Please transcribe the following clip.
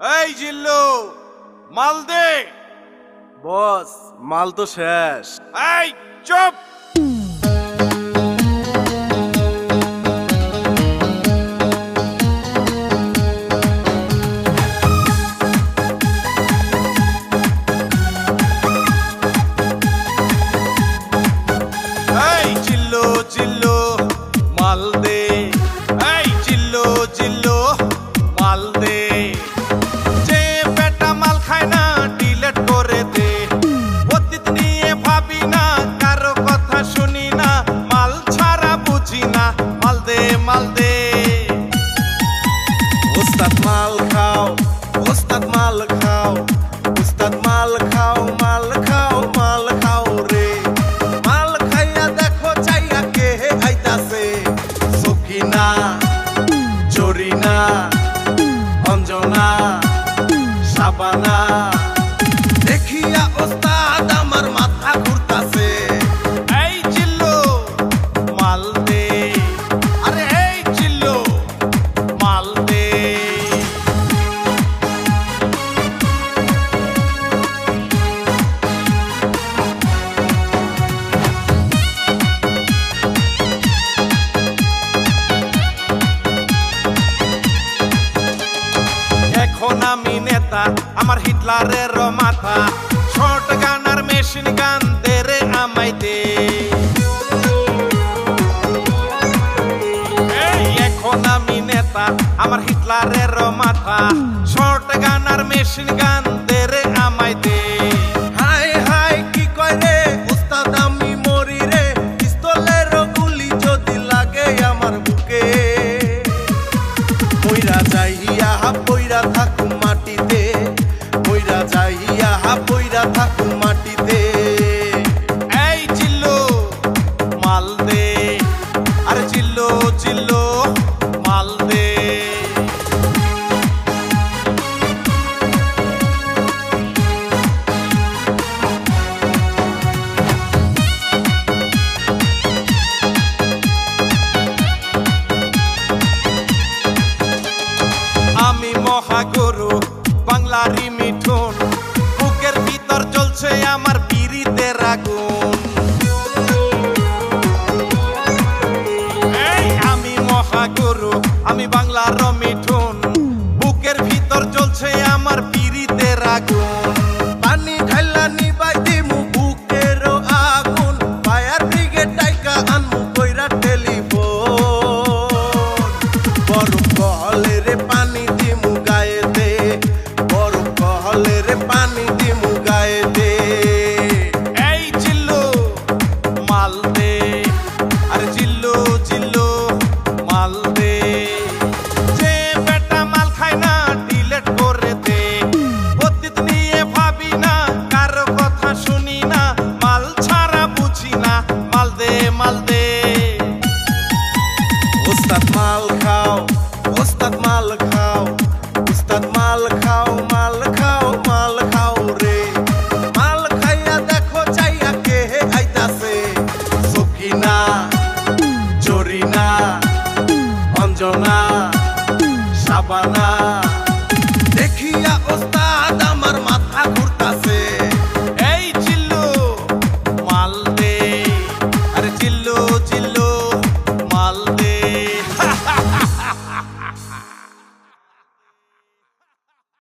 এই জিল্লু, মাল দে। বস, মাল তো শেষ। এই চুপ। এই জিল্লু জিল্লু মাল দে। এই জিল্লু জিল্লু মাল দে। যে বেটা মাল খায় না ডিলেট করে দে। অতীত নিয়ে ভাবি না, কারো কথা শুনি না, মাল ছাড়া বুঝি না। মাল দে মাল দে। ওস্তাদ মাল খাও, ওস্তাদ মাল খাও, ওস্তাদ মাল খাও, মাল খাও, মাল খাও রে। মাল খাইয়া দেখো চাইয়া কে আইতাছে। সকিনা, জরিনা, অঞ্জনা, শাবানা। দেখিয়া ওস্তাদ আমার মাথা ঘুরতাছে। এই জিল্লু মাল দে। আরে এই জিল্লু মাল দে। এখন আমি নেতা, আমার হিটলারের মাথা। শর্ট গান আর মেশিন গান দে রে আমায় দে। এই এখন আমি নেতা, আমার হিটলারের মাথা। শর্ট গান আর মেশিন গান দে রে আমায় দে। হাই হাই কি কয় রে ওস্তাদ, আমি মরি রে। পিস্তলের গুলি যদি লাগে আমার বুকে, পইরা যাইয়া পইরা থাকু মাটিতে, পইরা যাইয়া পইরা থাকু মাটিতে। এই জিল্লু মাল দে। আরে জিল্লু জিল্লু মাল দে। আমি মহাগুরু বাংলারই মিঠুন। বুকের ভিতর জ্বলছে আমার পিরিতের আগুন। এই আমি মহাগুরু, আমি বাংলার মিঠুন। বুকের ভিতর জ্বলছে আমার পিরিতের আগুন। পানি ঢাইলা নিবাই দিমু বুকের আগুন। ফায়ার ব্রিগেড ডাইকা আনমু কইরা টেলিফোন। বরফ কহলে রে পানি দিমু গায়েতে, বরফ কহলে রে পানি দিমু গায়েতে। এই জিল্লু মাল দে। আরে জিল্লু জিল্লু মাল দে। যে বেটা মাল খায় না ডিলেট করে দে। অতীত নিয়ে ভাবি না, কারো কথা শুনি না, মাল ছাড়া বুঝি না। মাল দে মাল দে। ওস্তাদ মাল খাও, ওস্তাদ মাল খাও, ওস্তাদ মাল খাও, মাল খাও, মাল খাও রে। মাল খাইয়া দেখো চাইয়া কে আইতাছে। সকিনা, জরিনা, অঞ্জনা, শাবানা।